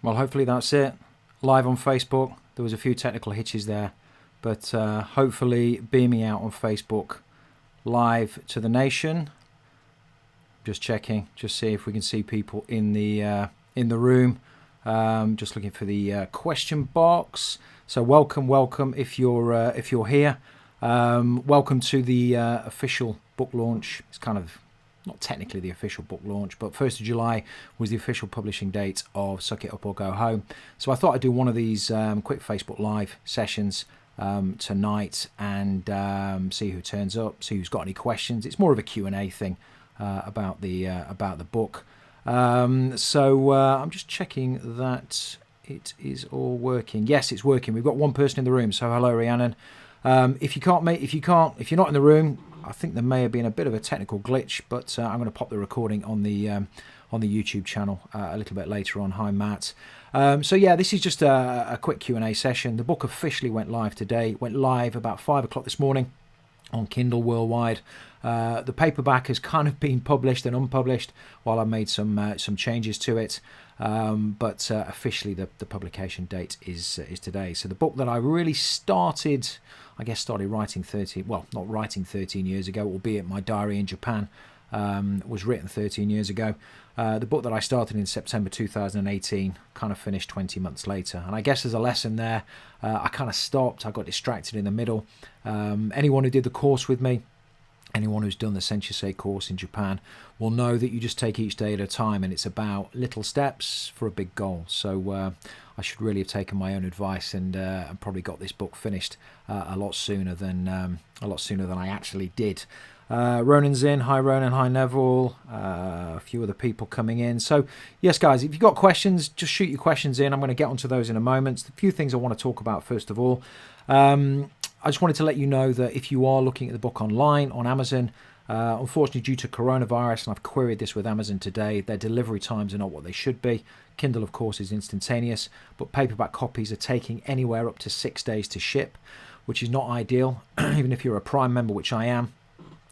Well, hopefully that's it. Live on Facebook. There was a few technical hitches there, but hopefully beaming out on Facebook live to the nation. Just checking, just see if we can see people in the room. Just looking for the question box. So welcome if you're here. Welcome to the official book launch. It's kind of not technically the official book launch, but 1st of July was the official publishing date of Suck It Up or Go Home. So I thought I'd do one of these quick Facebook Live sessions tonight and see who turns up, see who's got any questions. It's more of a Q&A thing about the book. So I'm just checking that it is all working. Yes, it's working. We've got one person in the room. So hello, Rhiannon. If you're not in the room, I think there may have been a bit of a technical glitch, but I'm going to pop the recording on the YouTube channel a little bit later on. Hi, Matt. So yeah, this is just a quick Q&A session. The book officially went live today. It went live about 5 o'clock this morning on Kindle worldwide. The paperback has kind of been published and unpublished while I made some changes to it. But officially the publication date is today. So the book that I really started writing 13 years ago, albeit my diary in Japan was written 13 years ago. The book that I started in September 2018 kind of finished 20 months later. And I guess there's a lesson there. I kind of stopped. I got distracted in the middle. Anyone who did the course with me, anyone who's done the Senshusei course in Japan will know that you just take each day at a time, and it's about little steps for a big goal. So I should really have taken my own advice and probably got this book finished a lot sooner than I actually did. Ronan's in. Hi, Ronan. Hi, Neville. A few other people coming in. So, yes, guys, if you've got questions, just shoot your questions in. I'm going to get onto those in a moment. A few things I want to talk about, first of all. I just wanted to let you know that if you are looking at the book online on Amazon, unfortunately due to coronavirus, and I've queried this with Amazon today, their delivery times are not what they should be. Kindle, of course, is instantaneous, but paperback copies are taking anywhere up to 6 days to ship, which is not ideal. Even if you're a Prime member, which I am,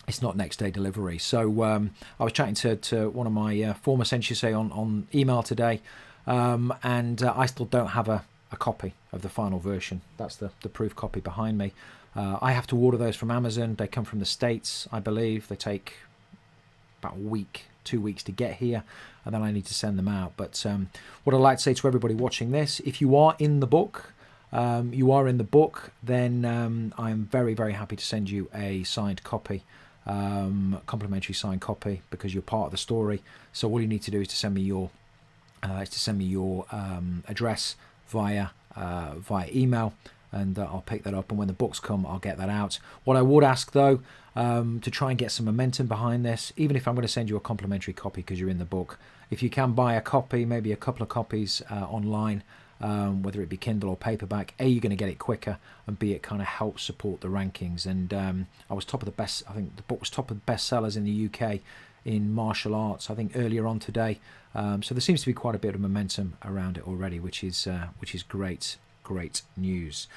it's not next day delivery. So I was chatting to one of my former Senshusei on email today, and I still don't have a copy of the final version. That's the proof copy behind me. I have to order those from Amazon. They come from the States, I believe. They take about a week, 2 weeks to get here, and then I need to send them out. But what I'd like to say to everybody watching this, if you are in the book, then I'm very, very happy to send you a signed copy, complimentary signed copy, because you're part of the story. So all you need to do is to send me your address via email, and I'll pick that up, and when the books come I'll get that out. What I would ask though, to try and get some momentum behind this, even if I'm going to send you a complimentary copy because you're in the book, if you can buy a copy, maybe a couple of copies online, whether it be Kindle or paperback, A, you're going to get it quicker, and B, it kind of helps support the rankings. And I think the book was top of the bestsellers in the UK in martial arts, I think earlier on today. So there seems to be quite a bit of momentum around it already, which is great news.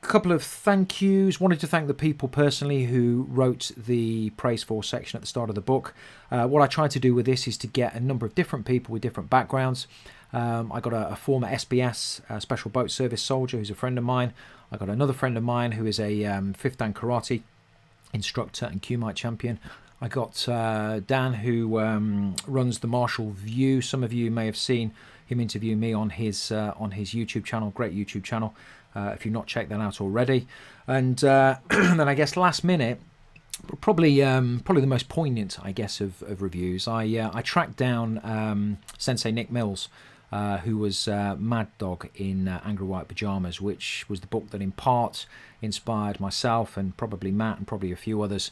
Couple of thank yous. Wanted to thank the people personally who wrote the praise for section at the start of the book. What I tried to do with this is to get a number of different people with different backgrounds. I got a former SBS Special Boat Service soldier who's a friend of mine. I got another friend of mine who is a fifth dan karate instructor and Kumite champion. I got Dan, who runs the Martial View. Some of you may have seen him interview me on his YouTube channel. Great YouTube channel, if you've not checked that out already. And then I guess last minute, probably the most poignant, I guess, of reviews. I tracked down Sensei Nick Mills, who was Mad Dog in Angry White Pajamas, which was the book that in part inspired myself and probably Matt and probably a few others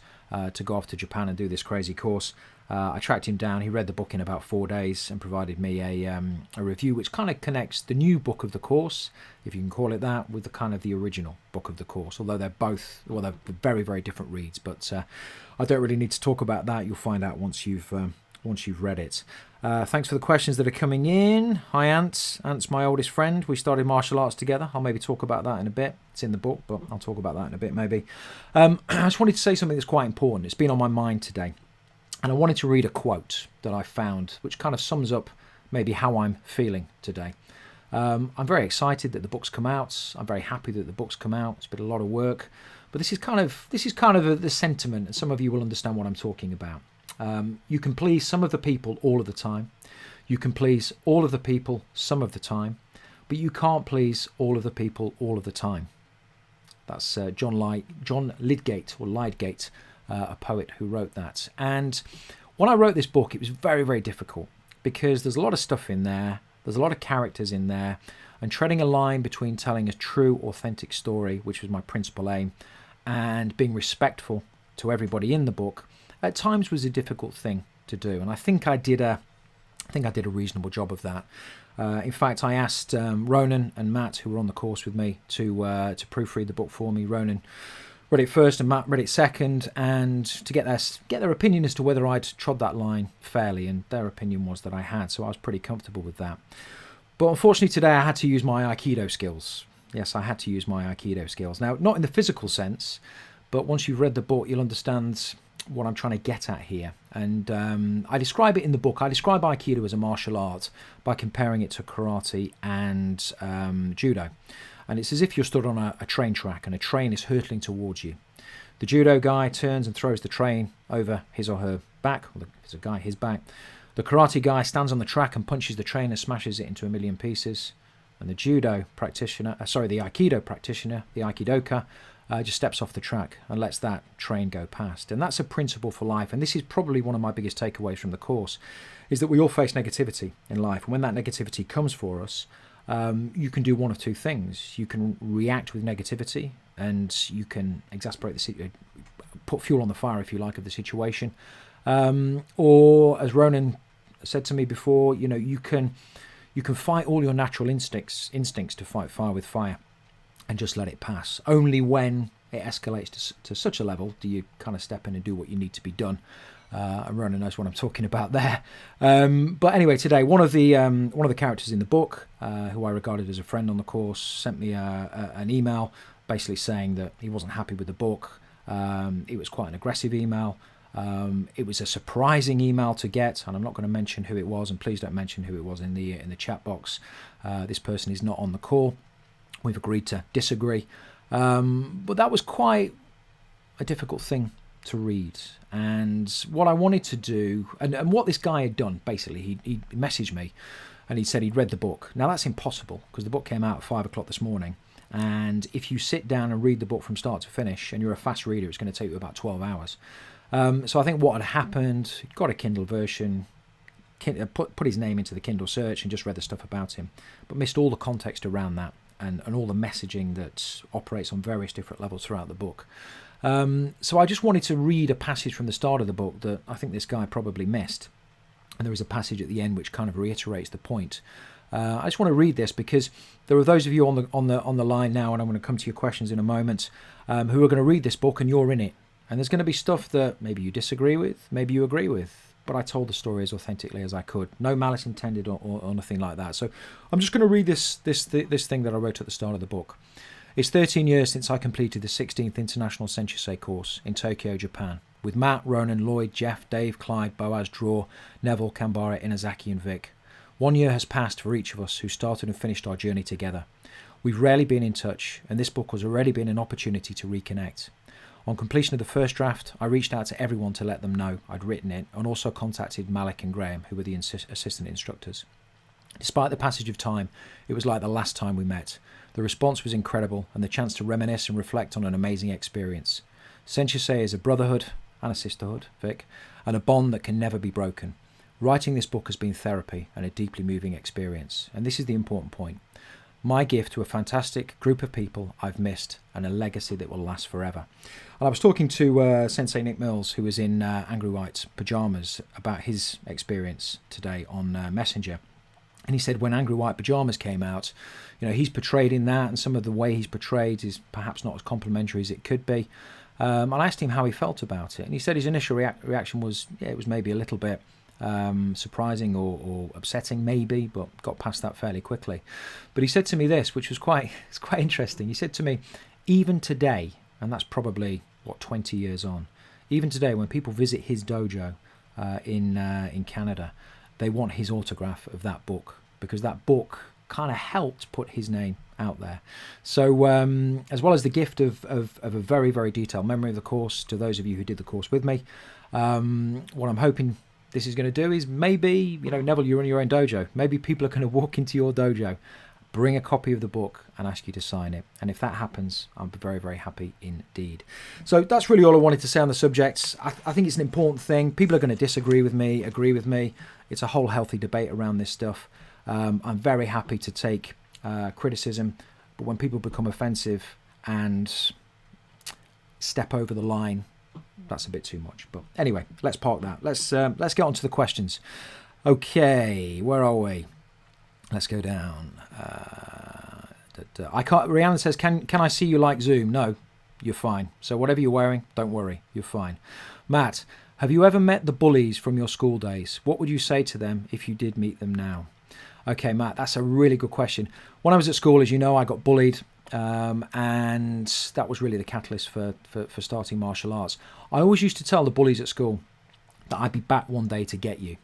to go off to Japan and do this crazy course. I tracked him down. He read the book in about 4 days and provided me a review which kind of connects the new book of the course, if you can call it that, with the kind of the original book of the course, although they're very, very different reads. But I don't really need to talk about that. You'll find out once you've read it. Thanks for the questions that are coming in. Hi, Ant. Ant's my oldest friend. We started martial arts together. I'll maybe talk about that in a bit. It's in the book, but I'll talk about that in a bit maybe. I just wanted to say something that's quite important. It's been on my mind today. And I wanted to read a quote that I found, which kind of sums up maybe how I'm feeling today. I'm very excited that the book's come out. I'm very happy that the book's come out. It's been a lot of work, but this is kind of the sentiment, and some of you will understand what I'm talking about. You can please some of the people all of the time. You can please all of the people some of the time, but you can't please all of the people all of the time. That's John Lydgate, a poet who wrote that. And when I wrote this book, it was very, very difficult because there's a lot of stuff in there. There's a lot of characters in there, and treading a line between telling a true, authentic story, which was my principal aim, and being respectful to everybody in the book, at times was a difficult thing to do. And I think I did a reasonable job of that. In fact, I asked Ronan and Matt, who were on the course with me, to proofread the book for me. Ronan read it first and Matt read it second, and to get their opinion as to whether I'd trod that line fairly, and their opinion was that I had, so I was pretty comfortable with that. But unfortunately today I had to use my Aikido skills. Yes, I had to use my Aikido skills. Now, not in the physical sense, but once you've read the book, you'll understand what I'm trying to get at here. And I describe it in the book. I describe Aikido as a martial art by comparing it to karate and judo. And it's as if you're stood on a train track and a train is hurtling towards you. The judo guy turns and throws the train over his or her back, or his back. The karate guy stands on the track and punches the train and smashes it into a million pieces. And the Aikido practitioner, the Aikidoka, just steps off the track and lets that train go past. And that's a principle for life. And this is probably one of my biggest takeaways from the course, is that we all face negativity in life. And when that negativity comes for us, you can do one of two things. You can react with negativity, and you can exasperate the situation, put fuel on the fire, if you like, of the situation. Or, as Ronan said to me before, you can fight all your natural instincts to fight fire with fire, and just let it pass. Only when it escalates to such a level do you kind of step in and do what you need to be done. And Ronan knows what I'm talking about there. But anyway, today one of the characters in the book, who I regarded as a friend on the course, sent me an email basically saying that he wasn't happy with the book. It was quite an aggressive email. It was a surprising email to get, and I'm not going to mention who it was, and please don't mention who it was in the chat box. This person is not on the call. We've agreed to disagree. But that was quite a difficult thing to read. And what I wanted to do, and what this guy had done, basically, he messaged me and he said he'd read the book. Now that's impossible, because the book came out at 5 o'clock this morning. And if you sit down and read the book from start to finish, and you're a fast reader, it's going to take you about 12 hours. So I think what had happened, he got a Kindle version, put his name into the Kindle search and just read the stuff about him, but missed all the context around that and all the messaging that operates on various different levels throughout the book. So I just wanted to read a passage from the start of the book that I think this guy probably missed. And there is a passage at the end which kind of reiterates the point. I just want to read this because there are those of you on the line now, and I'm going to come to your questions in a moment, who are going to read this book and you're in it. And there's going to be stuff that maybe you disagree with, maybe you agree with, but I told the story as authentically as I could. No malice intended or nothing like that. So I'm just going to read this thing that I wrote at the start of the book. It's 13 years since I completed the 16th International Senshusei course in Tokyo, Japan, with Matt, Ronan, Lloyd, Jeff, Dave, Clyde, Boaz, Draw, Neville, Kambara, Inazaki and Vic. 1 year has passed for each of us who started and finished our journey together. We've rarely been in touch, and this book has already been an opportunity to reconnect. On completion of the first draft, I reached out to everyone to let them know I'd written it, and also contacted Malik and Graham, who were the assistant instructors. Despite the passage of time, it was like the last time we met. The response was incredible, and the chance to reminisce and reflect on an amazing experience. Senshusei is a brotherhood and a sisterhood, Vic, and a bond that can never be broken. Writing this book has been therapy and a deeply moving experience, and this is the important point. My gift to a fantastic group of people I've missed, and a legacy that will last forever. And I was talking to Sensei Nick Mills, who was in Angry White's pajamas, about his experience today on Messenger. And he said when Angry White Pajamas came out, he's portrayed in that, and some of the way he's portrayed is perhaps not as complimentary as it could be. And I asked him how he felt about it, and he said his initial reaction was, it was maybe a little bit surprising or upsetting maybe, but got past that fairly quickly. But he said to me this, which was quite interesting. He said to me, even today, and that's probably 20 years on, even today when people visit his dojo in Canada, they want his autograph of that book, because that book kind of helped put his name out there. So as well as the gift of a very, very detailed memory of the course to those of you who did the course with me, what I'm hoping this is going to do is maybe, Neville, you're in your own dojo. Maybe people are going to walk into your dojo, bring a copy of the book and ask you to sign it. And if that happens, I'll be very, very happy indeed. So that's really all I wanted to say on the subject. I think it's an important thing. People are going to disagree with me, agree with me. It's a whole healthy debate around this stuff. I'm very happy to take criticism, but when people become offensive and step over the line, that's a bit too much. But anyway, let's park that. Let's get on to the questions. Okay, where are we? Let's go down. I can't. Rihanna says, "Can I see you like Zoom?" No, you're fine. So whatever you're wearing, don't worry, you're fine. Matt, have you ever met the bullies from your school days? What would you say to them if you did meet them now? Okay, Matt, that's a really good question. When I was at school, as you know, I got bullied, and that was really the catalyst for starting martial arts. I always used to tell the bullies at school that I'd be back one day to get you.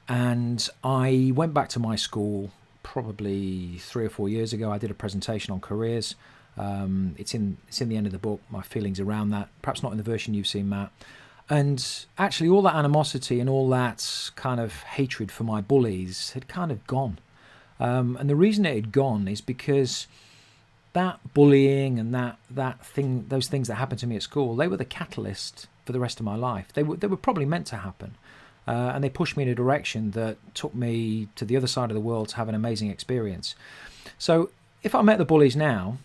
And I went back to my school probably 3 or 4 years ago. I did a presentation on careers. It's in the end of the book, my feelings around that. Perhaps not in the version you've seen, Matt. And actually all that animosity and all that kind of hatred for my bullies had kind of gone. And the reason it had gone is because that bullying and those things that happened to me at school, they were the catalyst for the rest of my life. They were probably meant to happen. And they pushed me in a direction that took me to the other side of the world to have an amazing experience. So if I met the bullies now,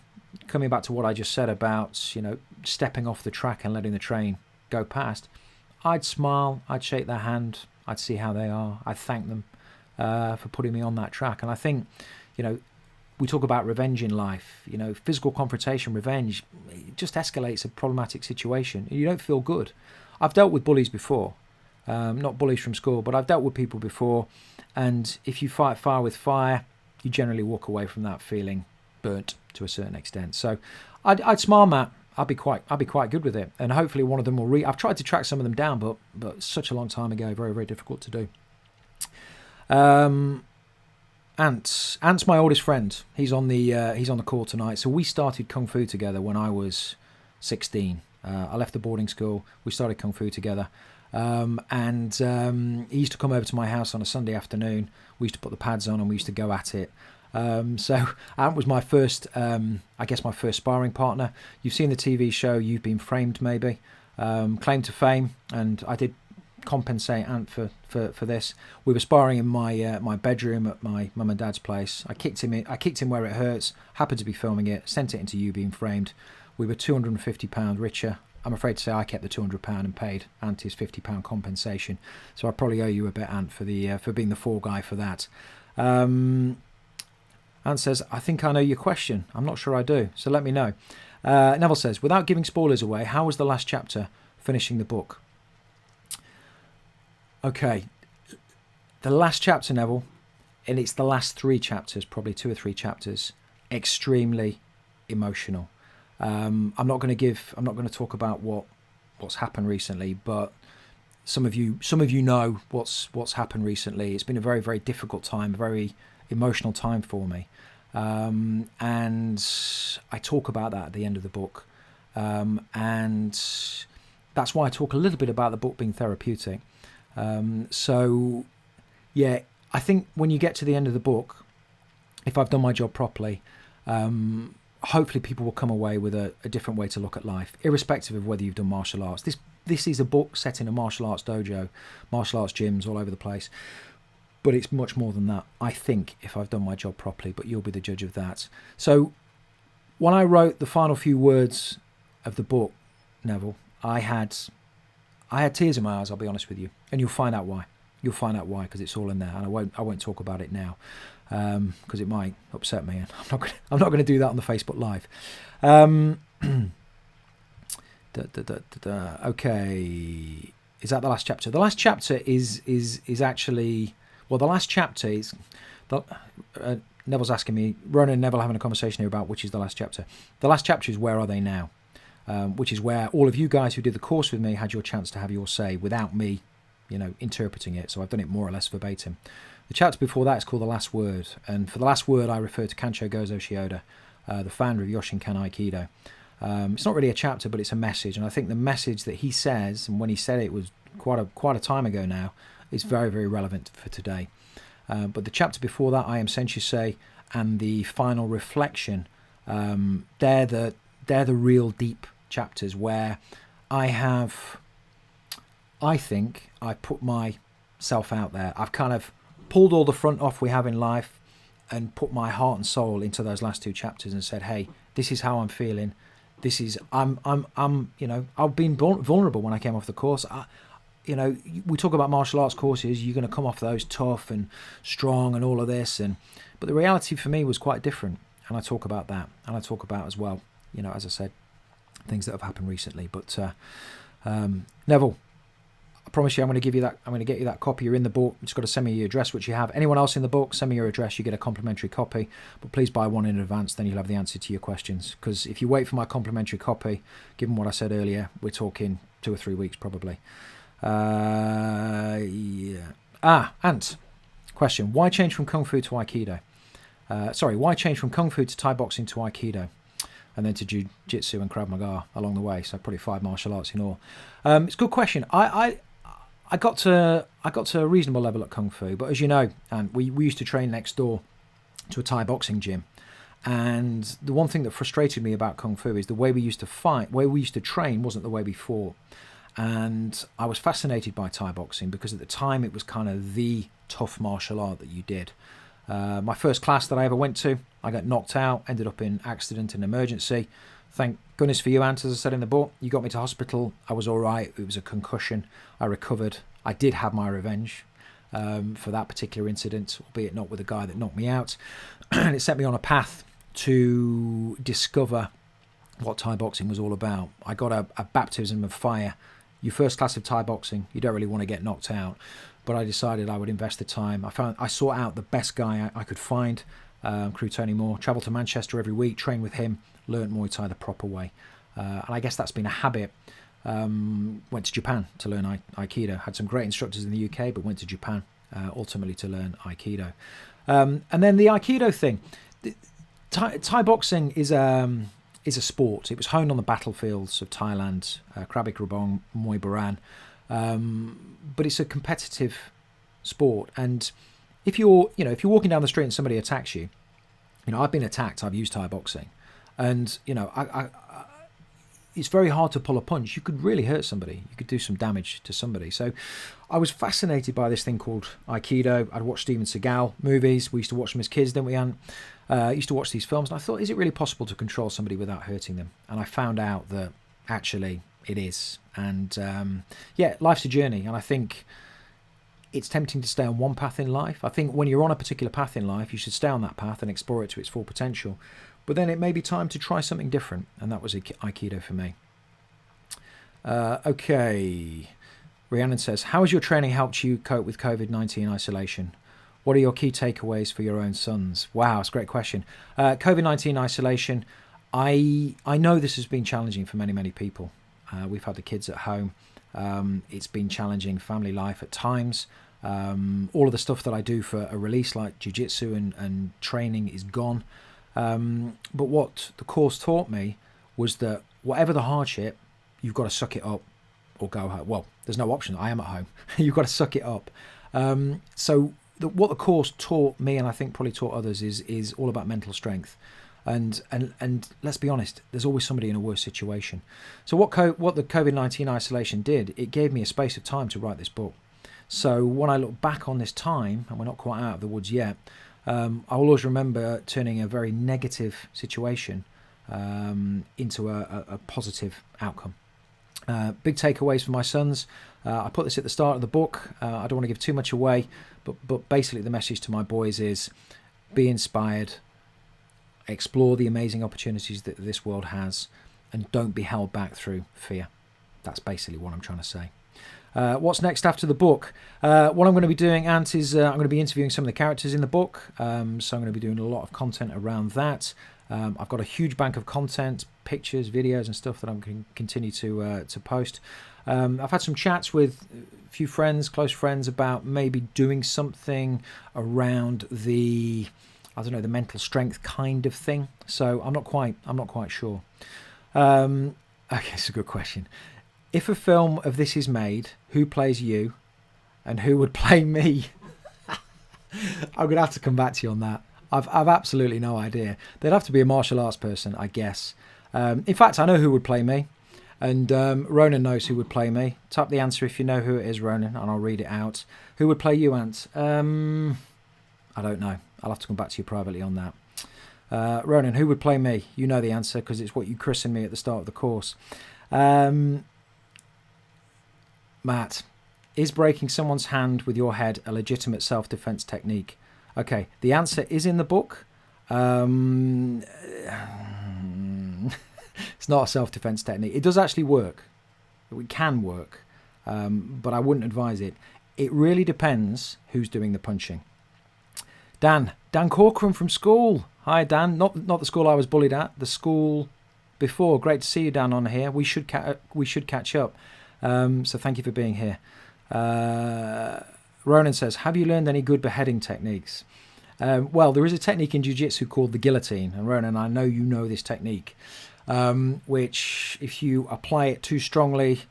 coming back to what I just said about, stepping off the track and letting the train go past, I'd smile, I'd shake their hand, I'd see how they are, I'd thank them for putting me on that track. And I think, we talk about revenge in life, physical confrontation, revenge, it just escalates a problematic situation. You don't feel good. I've dealt with bullies before. Not bullies from school, but I've dealt with people before, and if you fight fire with fire, you generally walk away from that feeling burnt to a certain extent. So I'd smile, Matt. I'd be quite good with it, and hopefully one of them will I've tried to track some of them down, but such a long time ago, very, very difficult to do. Ant's my oldest friend. He's on the call tonight. So we started Kung Fu together when I was 16. I left the boarding school. We started Kung Fu together. And he used to come over to my house on a Sunday afternoon. We used to put the pads on and we used to go at it. So Ant was my first, my first sparring partner. You've seen the TV show You've Been Framed, maybe. Claim to fame, and I did compensate Ant for this. We were sparring in my bedroom at my mum and dad's place. I kicked him where it hurts. Happened to be filming it. Sent it into You Being Framed. We were £250 richer. I'm afraid to say I kept the £200 and paid Ant his £50 compensation. So I probably owe you a bit, Ant, for being the fall guy for that. Ant says, I think I know your question. I'm not sure I do, so let me know. Neville says, without giving spoilers away, how was the last chapter finishing the book? Okay, the last chapter, Neville, and it's the last 3 chapters, probably 2 or 3 chapters, extremely emotional. I'm not going to talk about what's happened recently, but some of you know what's happened recently. It's been a very, very difficult time, a very emotional time for me, and I talk about that at the end of the book, and that's why I talk a little bit about the book being therapeutic. So yeah, I think when you get to the end of the book, if I've done my job properly, hopefully people will come away with a different way to look at life, irrespective of whether you've done martial arts. This is a book set in a martial arts dojo, martial arts gyms all over the place. But it's much more than that, I think, if I've done my job properly, but you'll be the judge of that. So when I wrote the final few words of the book, Neville, I had tears in my eyes, I'll be honest with you. And you'll find out why. You'll find out why, because it's all in there. And I won't talk about it now, because it might upset me. And I'm not going to do that on the Facebook Live. Okay. Is that the last chapter? The last chapter is actually... Well, the last chapter is... Neville's asking me, Ronan and Neville having a conversation here about which is the last chapter. The last chapter is Where Are They Now? Which is where all of you guys who did the course with me had your chance to have your say without me interpreting it. So I've done it more or less verbatim. The chapter before that is called The Last Word. And for the last word, I refer to Kancho Gozo Shioda, the founder of Yoshinkan Aikido. It's not really a chapter, but it's a message. And I think the message that he says, and when he said it was quite a time ago now, is very, very relevant for today. But the chapter before that, I Am Senshusei, and the final reflection, they're the real deep chapters where I think I put myself out there. I've kind of pulled all the front off we have in life and put my heart and soul into those last two chapters and said, hey, this is how I'm feeling. This is, I've been vulnerable when I came off the course. We talk about martial arts courses, you're going to come off those tough and strong and all of this. But the reality for me was quite different. And I talk about that. And I talk about as well, as I said, things that have happened recently. But Neville, I promise you I'm going to get you that copy. You're in the book. You just got to send me your address, which you have. Anyone else in the book, send me your address. You get a complimentary copy. But please buy one in advance, then you'll have the answer to your questions. Because if you wait for my complimentary copy, given what I said earlier, we're talking 2 or 3 weeks probably. Ant. Question. Why change from Kung Fu to Aikido? Why change from Kung Fu to Thai boxing to Aikido? And then to Jiu-Jitsu and Krav Maga along the way. So probably 5 martial arts in all. It's a good question. I got to a reasonable level at Kung Fu. But as you know, and we used to train next door to a Thai boxing gym. And the one thing that frustrated me about Kung Fu is the way we used to fight, the way we used to train wasn't the way we fought. And I was fascinated by Thai boxing because at the time it was kind of the tough martial art that you did. My first class that I ever went to, I got knocked out, ended up in accident and emergency. Thank goodness for you, Ant, as I said in the book. You got me to hospital. I was all right. It was a concussion. I recovered. I did have my revenge for that particular incident, albeit not with the guy that knocked me out. And it set me on a path to discover what Thai boxing was all about. I got a baptism of fire. Your first class of Thai boxing, you don't really want to get knocked out. But I decided I would invest the time. I sought out the best guy I could find, Crew Tony Moore, travelled to Manchester every week, trained with him, learnt Muay Thai the proper way. And I guess that's been a habit. Went to Japan to learn Aikido. Had some great instructors in the UK, but went to Japan ultimately to learn Aikido. And then the Aikido thing. Thai boxing is a sport. It was honed on the battlefields of Thailand, Krabi Krabong, Muay Baran. But it's a competitive sport, and if you're walking down the street and somebody attacks you, I've been attacked. I've used Thai boxing, and it's very hard to pull a punch. You could really hurt somebody. You could do some damage to somebody. So I was fascinated by this thing called Aikido. I'd watched Steven Seagal movies. We used to watch them as kids, didn't we, Anne? Used to watch these films, and I thought, is it really possible to control somebody without hurting them? And I found out that actually it is. And life's a journey, and I think it's tempting to stay on one path in life. I think when you're on a particular path in life, you should stay on that path and explore it to its full potential. But then it may be time to try something different, and that was Aikido for me. Okay. Rhiannon says, how has your training helped you cope with COVID-19 isolation? What are your key takeaways for your own sons? Wow, that's a great question. COVID-19 isolation, I know this has been challenging for many, many people. We've had the kids at home. It's been challenging family life at times. All of the stuff that I do for a release like jiu-jitsu and training is gone. But what the course taught me was that whatever the hardship, you've got to suck it up or go home. Well, there's no option. I am at home. You've got to suck it up. So what the course taught me, and I think probably taught others, is all about mental strength. And let's be honest, there's always somebody in a worse situation. So what the COVID-19 isolation did, it gave me a space of time to write this book. So when I look back on this time, and we're not quite out of the woods yet, I will always remember turning a very negative situation into a positive outcome. Big takeaways for my sons. I put this at the start of the book. I don't want to give too much away, but basically the message to my boys is be inspired, explore the amazing opportunities that this world has, and don't be held back through fear. That's basically what I'm trying to say. What's next after the book? What I'm going to be doing, Ant, is I'm going to be interviewing some of the characters in the book. So I'm going to be doing a lot of content around that. I've got a huge bank of content, pictures, videos and stuff that I'm going to continue to post. I've had some chats with a few friends, close friends, about maybe doing something around the, I don't know, the mental strength kind of thing. So I'm not quite sure. Okay, it's a good question. If a film of this is made, who plays you and who would play me? I'm going to have to come back to you on that. I've absolutely no idea. There'd have to be a martial arts person, I guess. In fact, I know who would play me. And Ronan knows who would play me. Type the answer if you know who it is, Ronan, and I'll read it out. Who would play you, Ant? I don't know. I'll have to come back to you privately on that. Ronan, who would play me? You know the answer because it's what you christened me at the start of the course. Matt, is breaking someone's hand with your head a legitimate self-defense technique? Okay, the answer is in the book. It's not a self-defense technique. It does actually work. It can work, but I wouldn't advise it. It really depends who's doing the punching. Dan Corcoran from school. Hi, Dan. Not the school I was bullied at. The school before. Great to see you, Dan, on here. We should catch up. So thank you for being here. Ronan says, have you learned any good beheading techniques? Well, there is a technique in jiu-jitsu called the guillotine. And Ronan, I know you know this technique, which if you apply it too strongly,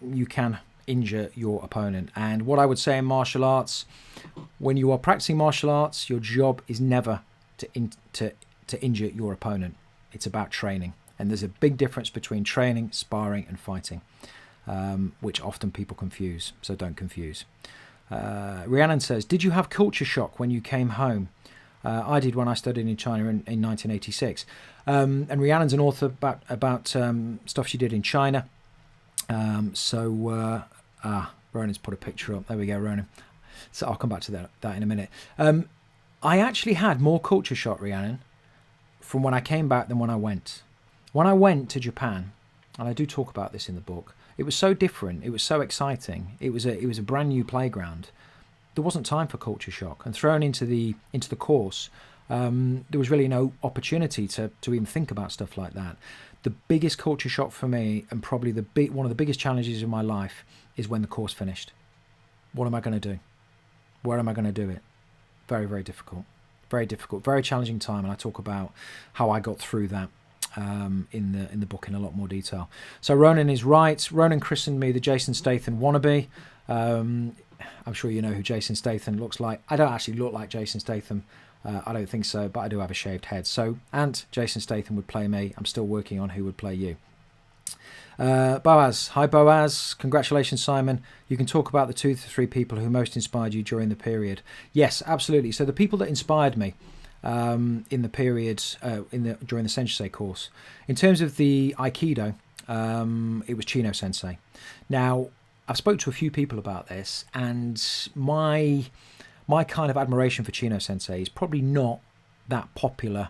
you can injure your opponent. And what I would say in martial arts, when you are practicing martial arts, your job is never to injure your opponent. It's about training. And there's a big difference between training, sparring and fighting, which often people confuse. So don't confuse. Rhiannon says, did you have culture shock when you came home? I did when I studied in China in 1986. And Rhiannon's an author about stuff she did in China. Ronan's put a picture up. There we go, Ronan. So I'll come back to that in a minute. I actually had more culture shock, Rhiannon, from when I came back than when I went. When I went to Japan, and I do talk about this in the book, it was so different. It was so exciting. It was a brand new playground. There wasn't time for culture shock, and thrown into the course, there was really no opportunity to even think about stuff like that. The biggest culture shock for me, and probably one of the biggest challenges in my life, is when the course finished. What am I going to do? Where am I going to do it? Very, very difficult. Very difficult. Very challenging time, and I talk about how I got through that in the book in a lot more detail. So Ronan is right. Ronan christened me the Jason Statham wannabe. I'm sure you know who Jason Statham looks like. I don't actually look like Jason Statham. I don't think so, but I do have a shaved head. So, and Jason Statham would play me. I'm still working on who would play you. Boaz. Hi, Boaz. Congratulations, Simon. You can talk about the 2 to 3 people who most inspired you during the period. Yes, absolutely. So the people that inspired me in the period during the Senshusei course, in terms of the Aikido, it was Chino Sensei. Now, I've spoke to a few people about this, and my kind of admiration for Chino Sensei is probably not that popular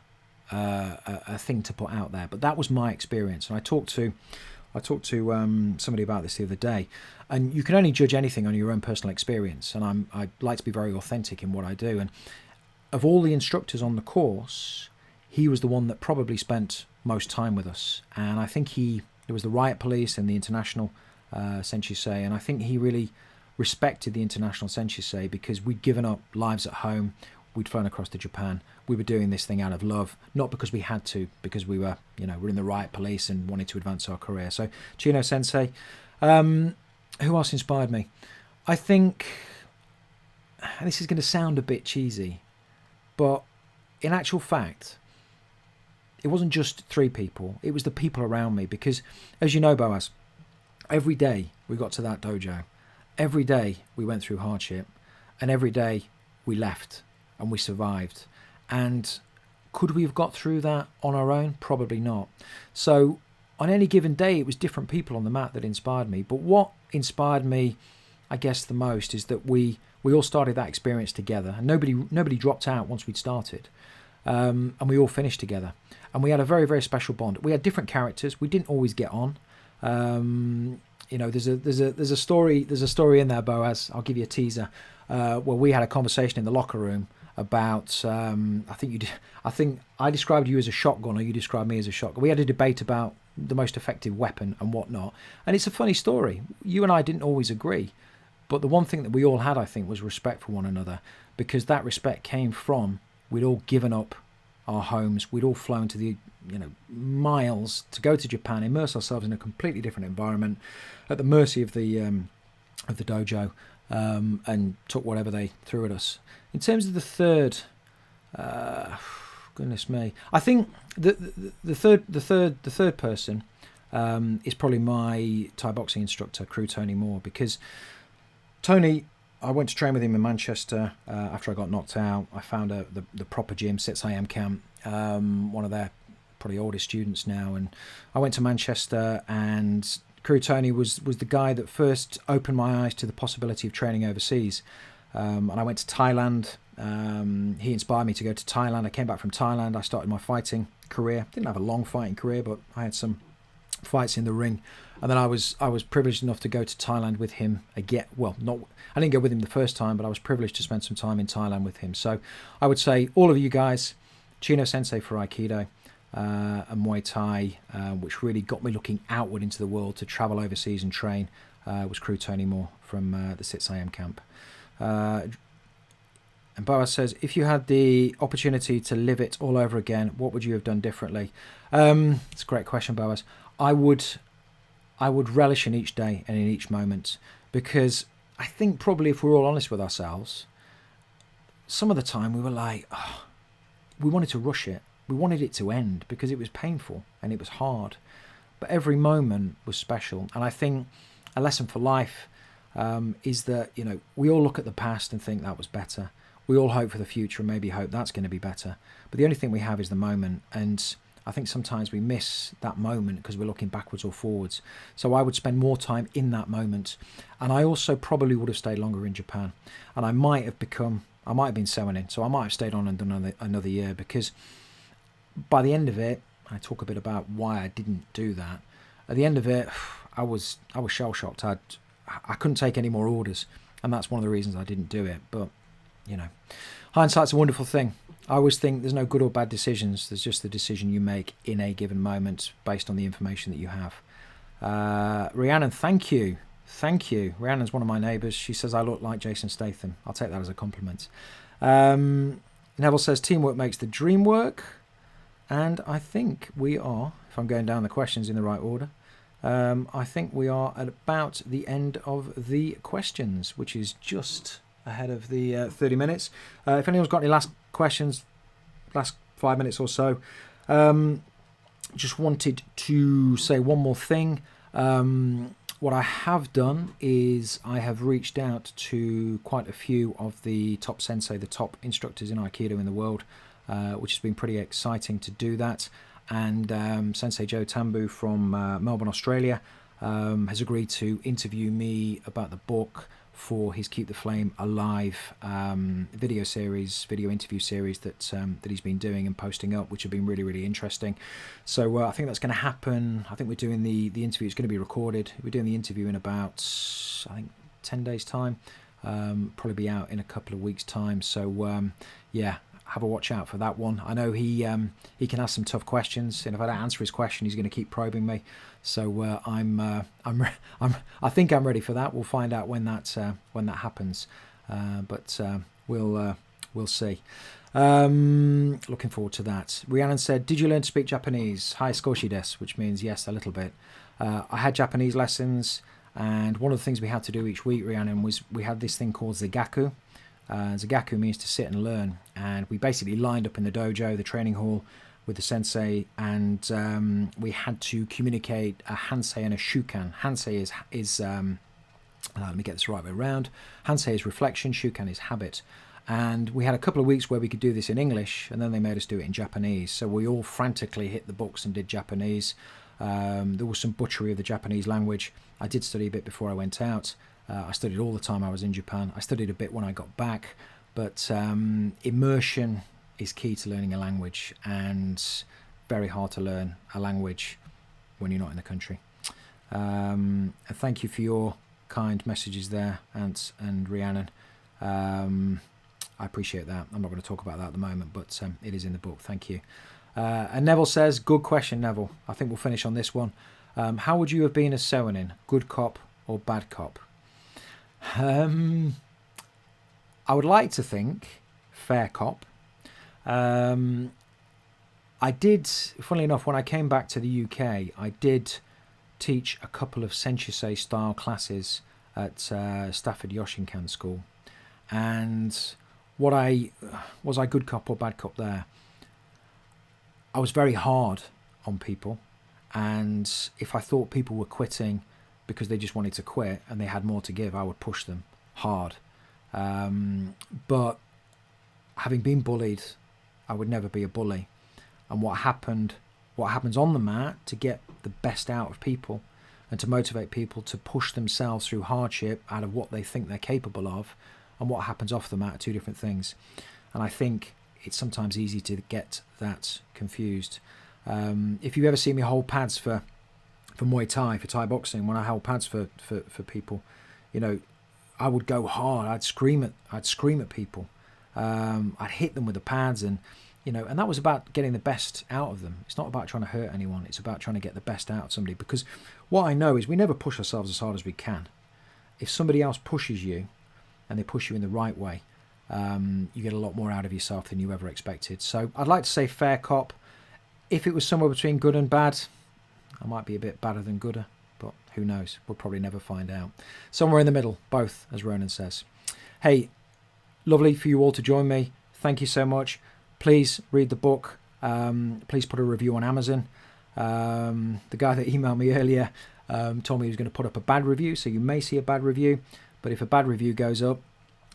a thing to put out there, but that was my experience. And I talked to somebody about this the other day, and you can only judge anything on your own personal experience. And I like to be very authentic in what I do. And of all the instructors on the course, he was the one that probably spent most time with us. And I think there was the riot police and the international Senshusei, and I think he really respected the international Senshusei because we'd given up lives at home. We'd flown across to Japan. We were doing this thing out of love, not because we had to, because we were, we're in the riot police and wanted to advance our career. So Chino Sensei. Who else inspired me? I think, and this is going to sound a bit cheesy, but in actual fact, it wasn't just 3 people. It was the people around me because, as you know, Boaz, every day we got to that dojo. Every day we went through hardship, and every day we left and we survived. And could we have got through that on our own? Probably not. So on any given day, it was different people on the mat that inspired me. But what inspired me, I guess, the most is that we all started that experience together, and nobody dropped out once we'd started. And we all finished together, and we had a very, very special bond. We had different characters. We didn't always get on. There's a story in there, Boaz. I'll give you a teaser. Where we had a conversation in the locker room about I think I described you as a shotgun, or you described me as a shotgun. We had a debate about the most effective weapon and whatnot, and it's a funny story. You and I didn't always agree, but the one thing that we all had, I think, was respect for one another, because that respect came from we'd all given up our homes, we'd all flown to the miles to go to Japan, immerse ourselves in a completely different environment, at the mercy of the dojo, and took whatever they threw at us. In terms of the third, goodness me, I think the third person is probably my Thai boxing instructor, Crew Tony Moore, because Tony, I went to train with him in Manchester after I got knocked out. I found the proper gym, Setsai camp, one of their probably oldest students now, and I went to Manchester, and Crew Tony was the guy that first opened my eyes to the possibility of training overseas. And I went to Thailand. He inspired me to go to Thailand. I came back from Thailand. I started my fighting career. Didn't have a long fighting career, but I had some fights in the ring. And then I was privileged enough to go to Thailand with him again. Well, I didn't go with him the first time, but I was privileged to spend some time in Thailand with him. So I would say all of you guys, Chino Sensei for Aikido, and Muay Thai, which really got me looking outward into the world to travel overseas and train, was Crew Tony Moore from the Sitsai camp. And Boaz says, if you had the opportunity to live it all over again, what would you have done differently? It's a great question, Boaz. I would relish in each day and in each moment, because I think probably if we're all honest with ourselves, some of the time we were like, we wanted to rush it. We wanted it to end because it was painful and it was hard. But every moment was special. And I think a lesson for life is that, we all look at the past and think that was better. We all hope for the future and maybe hope that's going to be better. But the only thing we have is the moment. And I think sometimes we miss that moment because we're looking backwards or forwards. So I would spend more time in that moment. And I also probably would have stayed longer in Japan. And I might have been sewing in. So I might have stayed on and done another year, because by the end of it, I talk a bit about why I didn't do that. At the end of it, I was shell-shocked. I couldn't take any more orders. And that's one of the reasons I didn't do it. But, hindsight's a wonderful thing. I always think there's no good or bad decisions. There's just the decision you make in a given moment based on the information that you have. Rhiannon, thank you. Thank you. Rhiannon's one of my neighbours. She says I look like Jason Statham. I'll take that as a compliment. Neville says teamwork makes the dream work. And I think we are, if I'm going down the questions in the right order, I think we are at about the end of the questions, which is just ahead of the 30 minutes. If anyone's got any last questions, last 5 minutes or so, just wanted to say one more thing. What I have done is I have reached out to quite a few of the top sensei, the top instructors in Aikido in the world, which has been pretty exciting to do that. And Sensei Joe Tambu from Melbourne, Australia, has agreed to interview me about the book for his Keep the Flame Alive video interview series that he's been doing and posting up, which have been really, really interesting. So I think that's going to happen. I think we're doing the interview. It's going to be recorded. We're doing the interview in about, 10 days' time. Probably be out in a couple of weeks' time. So have a watch out for that one. I know he can ask some tough questions, and if I don't answer his question, he's going to keep probing me. So I think I'm ready for that. We'll find out when that happens, but we'll see. Looking forward to that. Rhiannon said, "Did you learn to speak Japanese?" Hai skoshi desu, which means yes, a little bit. I had Japanese lessons, and one of the things we had to do each week, Rhiannon, was we had this thing called Zagaku. Zagaku means to sit and learn, and we basically lined up in the dojo, the training hall, with the sensei, and we had to communicate a hansei and a shukan. Hansei is let me get this right way around. Hansei is reflection, shukan is habit. And we had a couple of weeks where we could do this in English, and then they made us do it in Japanese. So we all frantically hit the books and did Japanese. There was some butchery of the Japanese language. I did study a bit before I went out. I studied all the time I was in Japan. I studied a bit when I got back. But immersion is key to learning a language, and very hard to learn a language when you're not in the country. And thank you for your kind messages there, Ant and Rhiannon. I appreciate that. I'm not going to talk about that at the moment, but it is in the book. Thank you. And Neville says, good question, Neville. I think we'll finish on this one. How would you have been as Seonin? Good cop or bad cop? I would like to think fair cop. I did, funnily enough, when I came back to the UK, I did teach a couple of Senshusei style classes at Stafford Yoshinkan School. And was I good cop or bad cop there? I was very hard on people, and if I thought people were quitting because they just wanted to quit and they had more to give, I would push them hard. But having been bullied, I would never be a bully. And what happens on the mat to get the best out of people and to motivate people to push themselves through hardship out of what they think they're capable of, and what happens off the mat are two different things. And I think it's sometimes easy to get that confused. If you ever see me hold pads for Muay Thai, for Thai boxing, when I held pads for people, you know, I would go hard. I'd scream at people. I'd hit them with the pads, and you know, and that was about getting the best out of them. It's not about trying to hurt anyone. It's about trying to get the best out of somebody, because what I know is we never push ourselves as hard as we can. If somebody else pushes you, and they push you in the right way, you get a lot more out of yourself than you ever expected. So I'd like to say fair cop. If it was somewhere between good and bad, I might be a bit badder than gooder, but who knows? We'll probably never find out. Somewhere in the middle, both, as Ronan says. Hey, lovely for you all to join me. Thank you so much. Please read the book. Please put a review on Amazon. The guy that emailed me earlier told me he was going to put up a bad review, so you may see a bad review. But if a bad review goes up,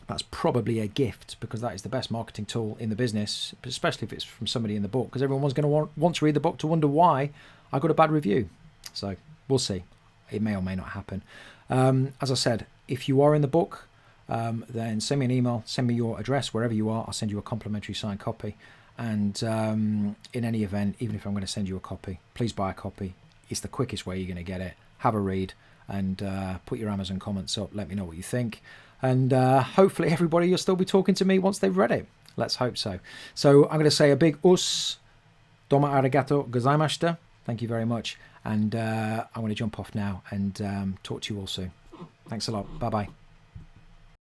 that's probably a gift, because that is the best marketing tool in the business, especially if it's from somebody in the book, because everyone's going to want to read the book to wonder why I got a bad review. So we'll see. It may or may not happen. As I said, if you are in the book, then send me an email, send me your address wherever you are. I'll send you a complimentary signed copy. And in any event, even if I'm going to send you a copy, please buy a copy. It's the quickest way you're going to get it. Have a read and put your Amazon comments up. Let me know what you think. And hopefully everybody will still be talking to me once they've read it. Let's hope so. So I'm going to say a big domo arigato gozaimashita. Thank you very much. And I'm going to jump off now and talk to you all soon. Thanks a lot. Bye-bye.